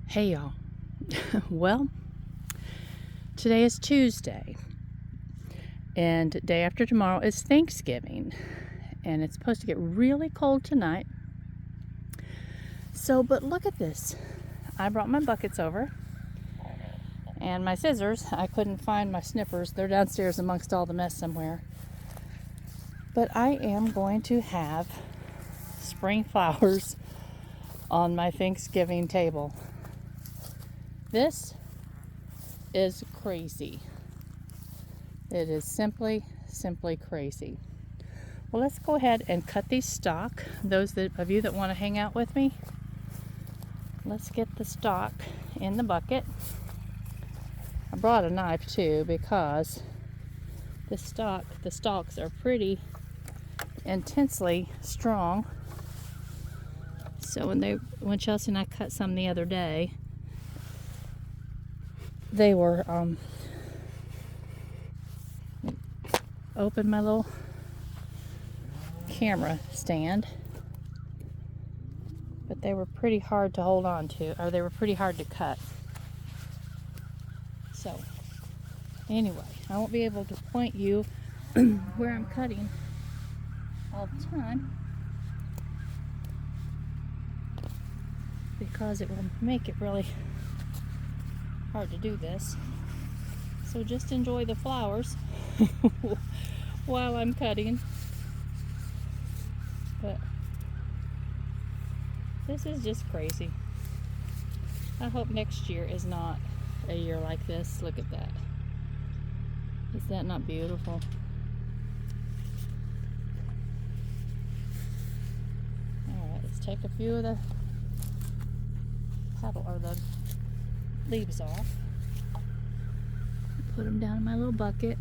Hey y'all. Well, today is Tuesday, and day after tomorrow is Thanksgiving, and it's supposed to get really cold tonight. So, but look at this. I brought my buckets over and my scissors. I couldn't find my snippers. They're downstairs amongst all the mess somewhere. But I am going to have spring flowers on my Thanksgiving table. This is crazy. It is simply crazy. Well, let's go ahead and cut these stalk. Those of you that want to hang out with me, let's get the stalk in the bucket. I brought a knife too because the stalks are pretty intensely strong. So when Chelsea and I cut some the other day, they were open my little camera stand, but they were pretty hard to hold on to, or they were pretty hard to cut. So anyway, I won't be able to point you where I'm cutting all the time because it will make it really hard to do this. So just enjoy the flowers while I'm cutting. But this is just crazy. I hope next year is not a year like this. Look at that. Is that not beautiful? Alright, let's take a few of the the leaves off. Put them down in my little bucket.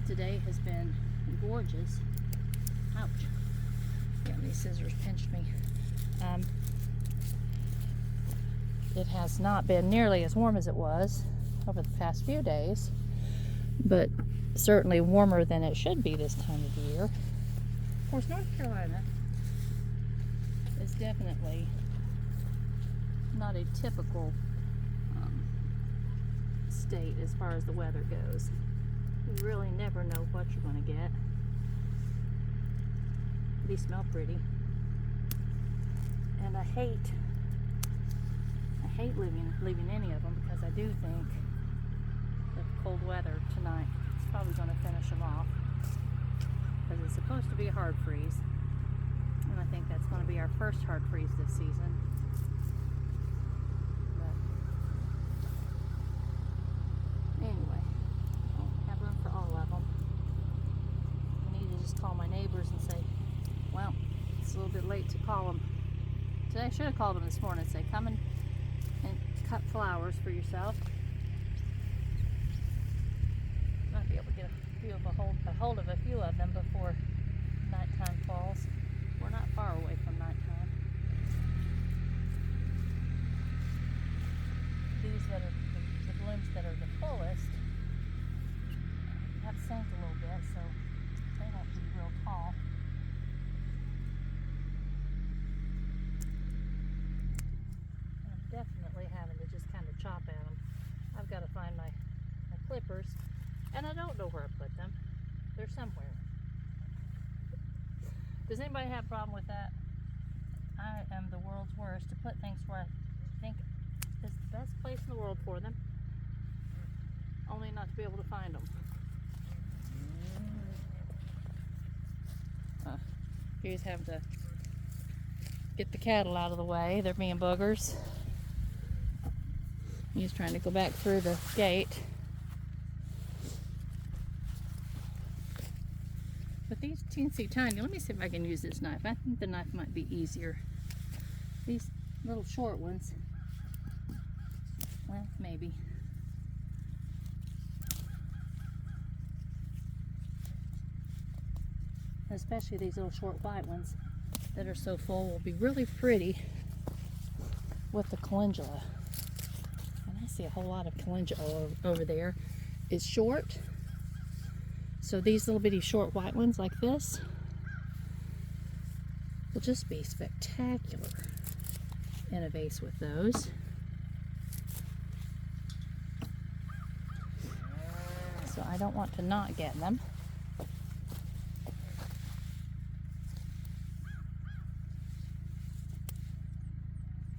Today has been gorgeous. Ouch. Yeah, these scissors pinched me. It has not been nearly as warm as it was over the past few days, but certainly warmer than it should be this time of year. Of course, North Carolina is definitely not a typical state as far as the weather goes. You really never know what you're going to get. These smell pretty. And I hate leaving any of them because I do think the cold weather tonight is probably going to finish them off, because it's supposed to be a hard freeze, and I think that's going to be our first hard freeze this season. But anyway, I don't have room for all of them. I need to just call my neighbors and say, well, it's a little bit late to call them. Today I should have called them this morning and say, come and cut flowers for yourself. Might be able to get a hold of a few of them before nighttime falls. We're not far away from nighttime. These that are the blooms that are the fullest have sank a little bit, so they won't be real tall. I'm definitely having to just kind of chop at them. I've got to find my clippers, and I don't know where I put them. They're somewhere. Does anybody have a problem with that? I am the world's worst to put things where I think is the best place in the world for them, only not to be able to find them. He's having to get the cattle out of the way. They're being boogers. He's trying to go back through the gate. But these teensy tiny, let me see if I can use this knife. I think the knife might be easier. These little short ones, well, maybe. Especially these little short white ones that are so full will be really pretty with the calendula. And I see a whole lot of calendula over there. It's short. So these little bitty short white ones like this will just be spectacular in a vase with those. So I don't want to not get them.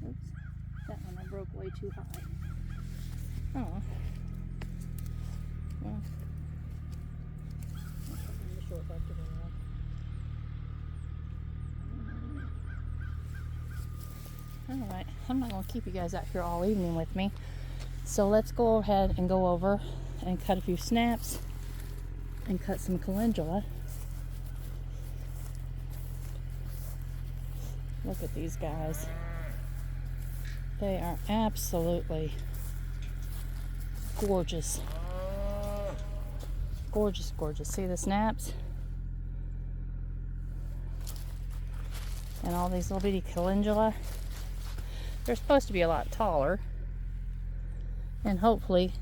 Oops, that one I broke way too high. Oh. Well, the short back to the wall. Alright, I'm not going to keep you guys out here all evening with me. So let's go ahead and go over and cut a few snaps and cut some calendula. Look at these guys. They are absolutely gorgeous. Gorgeous, gorgeous. See the snaps? And all these little bitty calendula. They're supposed to be a lot taller. And hopefully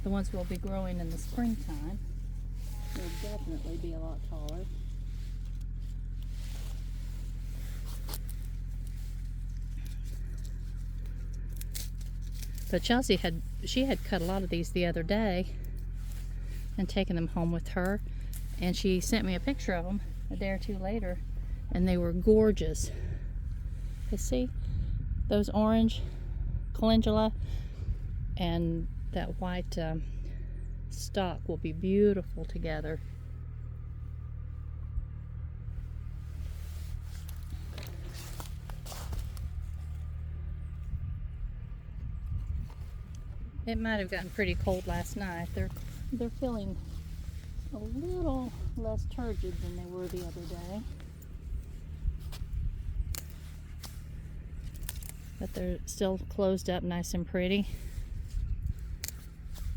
the ones we'll be growing in the springtime will definitely be a lot taller. But Chelsea had cut a lot of these the other day and taken them home with her, and she sent me a picture of them a day or two later, and they were gorgeous. You see those orange calendula and that white stalk will be beautiful together. It might have gotten pretty cold last night. They're feeling a little less turgid than they were the other day. But they're still closed up nice and pretty.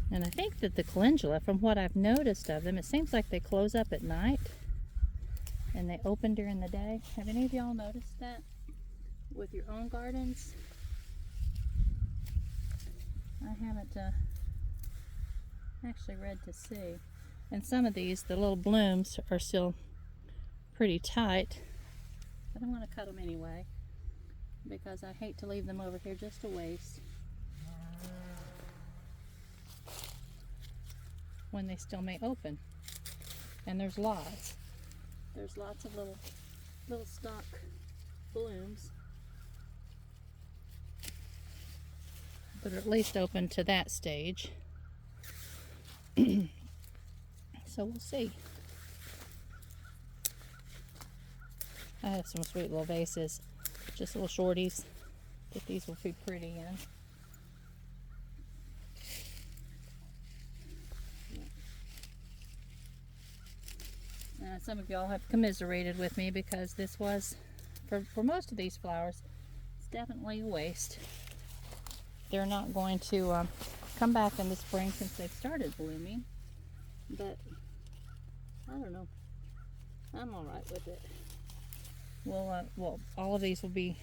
And I think that the calendula, from what I've noticed of them, it seems like they close up at night and they open during the day. Have any of y'all noticed that with your own gardens? I haven't actually read to see. And some of these, the little blooms are still pretty tight, but I'm going to cut them anyway because I hate to leave them over here just to waste when they still may open. And there's lots of little stalk blooms that are at least open to that stage. So we'll see. I have some sweet little vases, just little shorties that these will be pretty in. Some of y'all have commiserated with me because this was, for most of these flowers, it's definitely a waste. They're not going to come back in the spring since they've started blooming, but I don't know. I'm all right with it. Well, all of these will be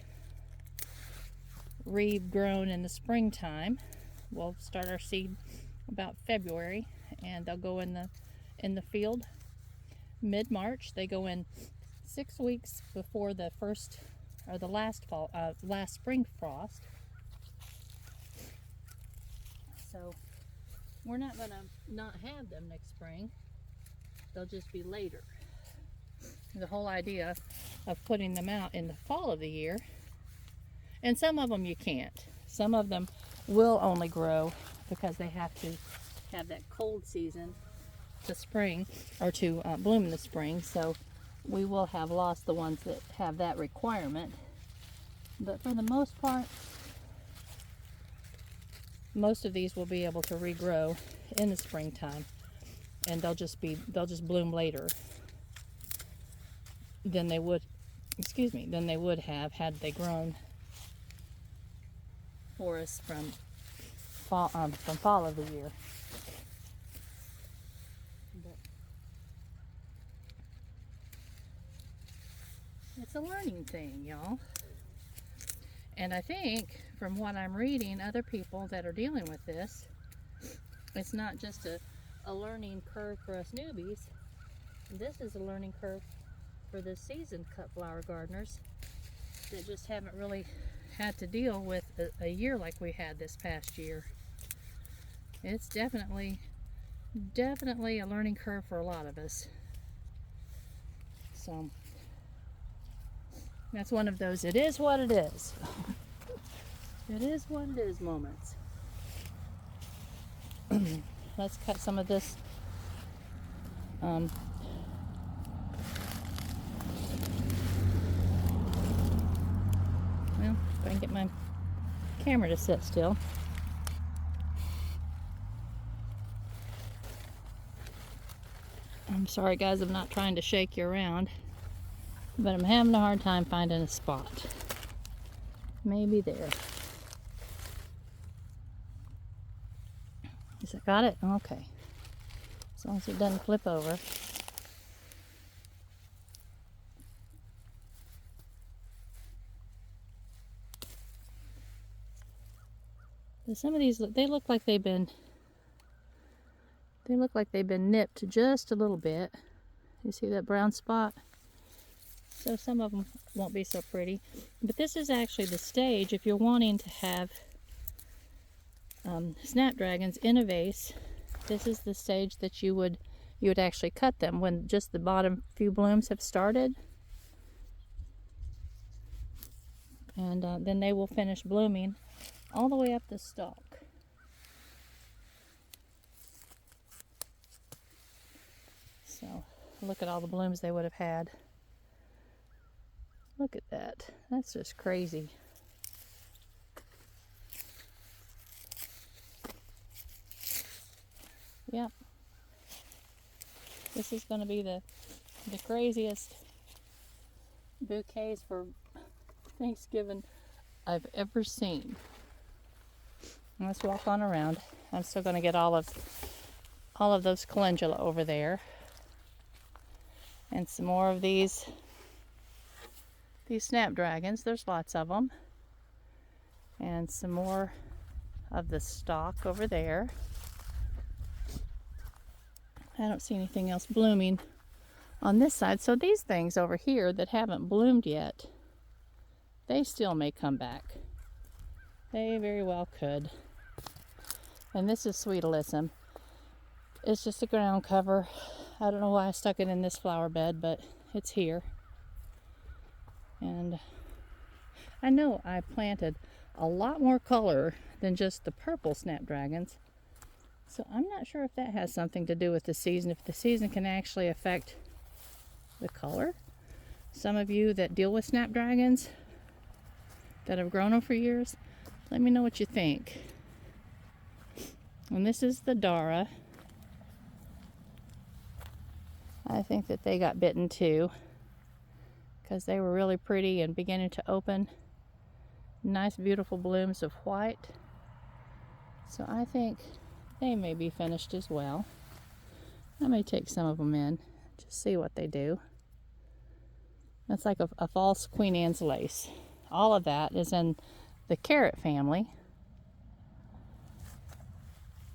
regrown in the springtime. We'll start our seed about February, and they'll go in the field mid-March. They go in 6 weeks before the first or the last spring frost. So we're not going to not have them next spring. They'll just be later. The whole idea of putting them out in the fall of the year, and some of them you can't. Some of them will only grow because they have to have that cold season to spring or to bloom in the spring. So we will have lost the ones that have that requirement. But for the most part, most of these will be able to regrow in the springtime, and they'll just bloom later than they would have had they grown for us from fall of the year. But it's a learning thing, y'all. And I think, from what I'm reading, other people that are dealing with this, it's not just a learning curve for us newbies. This is a learning curve for the season cut flower gardeners that just haven't really had to deal with a year like we had this past year. It's definitely a learning curve for a lot of us. So that's one of those it is what it is. It is what it is moments. Let's cut some of this well, if I can get my camera to sit still. I'm sorry guys, I'm not trying to shake you around, but I'm having a hard time finding a spot. Maybe there. Is it got it? Okay. As long as it doesn't flip over. Some of these, they look like they've been nipped just a little bit. You see that brown spot? So some of them won't be so pretty. But this is actually the stage if you're wanting to have snapdragons in a vase. This is the stage that you would actually cut them when just the bottom few blooms have started. And then they will finish blooming all the way up the stalk. So look at all the blooms they would have had. Look at that. That's just crazy. Yep. This is going to be the craziest bouquets for Thanksgiving I've ever seen. Let's walk on around. I'm still going to get all of those calendula over there, and some more of these snapdragons. There's lots of them, and some more of the stalk over there. I don't see anything else blooming on this side. So these things over here that haven't bloomed yet, they still may come back. They very well could. And this is Sweet Alyssum. It's just a ground cover. I don't know why I stuck it in this flower bed, but it's here. And I know I planted a lot more color than just the purple snapdragons. So I'm not sure if that has something to do with the season, if the season can actually affect the color. Some of you that deal with snapdragons, that have grown them for years, let me know what you think. And this is the Dara. I think that they got bitten too, because they were really pretty and beginning to open nice beautiful blooms of white. So I think they may be finished as well. I may take some of them in, just see what they do. That's like a false Queen Anne's lace. All of that is in the carrot family.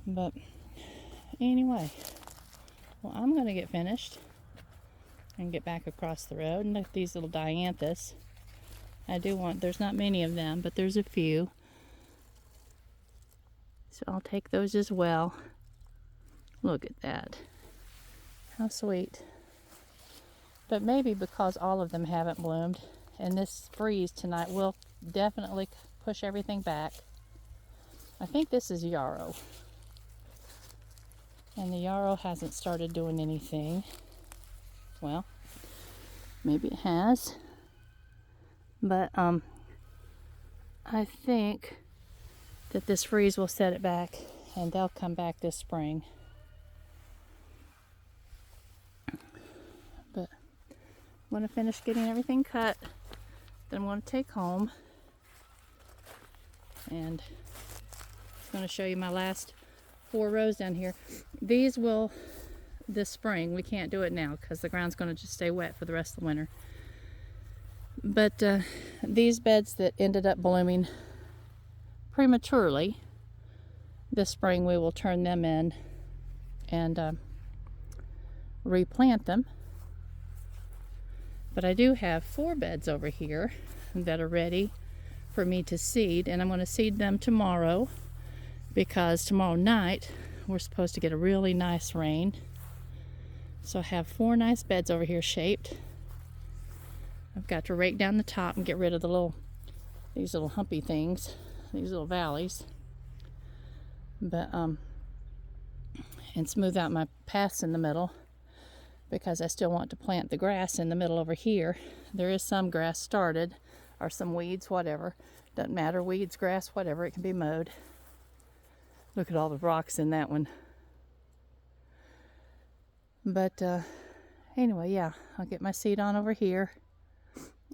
But anyway, well, I'm going to get finished and get back across the road. And look at these little dianthus. There's not many of them, but there's a few. So I'll take those as well. Look at that. How sweet. But maybe because all of them haven't bloomed, and this freeze tonight will definitely push everything back. I think this is yarrow. And the yarrow hasn't started doing anything. Well, maybe it has. But I think that this freeze will set it back, and they'll come back this spring. But I'm going to finish getting everything cut. Then I'm going to take home, and I'm going to show you my last 4 rows down here. These will this spring. We can't do it now because the ground's going to just stay wet for the rest of the winter. But these beds that ended up blooming prematurely this spring, we will turn them in and replant them. But I do have 4 beds over here that are ready for me to seed, and I'm going to seed them tomorrow because tomorrow night we're supposed to get a really nice rain. So I have 4 nice beds over here shaped. I've got to rake down the top and get rid of these little humpy things, these little valleys. But and smooth out my paths in the middle because I still want to plant the grass in the middle over here. There is some grass started, or some weeds, whatever. Doesn't matter, weeds, grass, whatever, it can be mowed. Look at all the rocks in that one. But anyway, yeah, I'll get my seed on over here,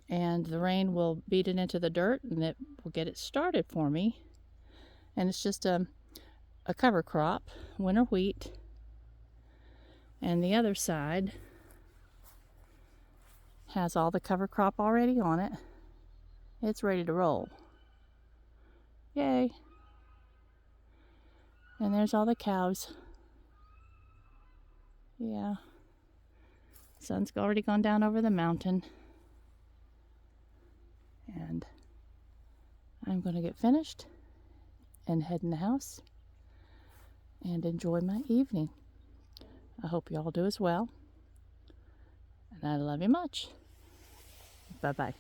and the rain will beat it into the dirt, and it will get it started for me. And it's just a cover crop, winter wheat. And the other side has all the cover crop already on it. It's ready to roll. Yay! And there's all the cows. Yeah. Sun's already gone down over the mountain. And I'm going to get finished and head in the house and enjoy my evening. I hope you all do as well. And I love you much. Bye-bye.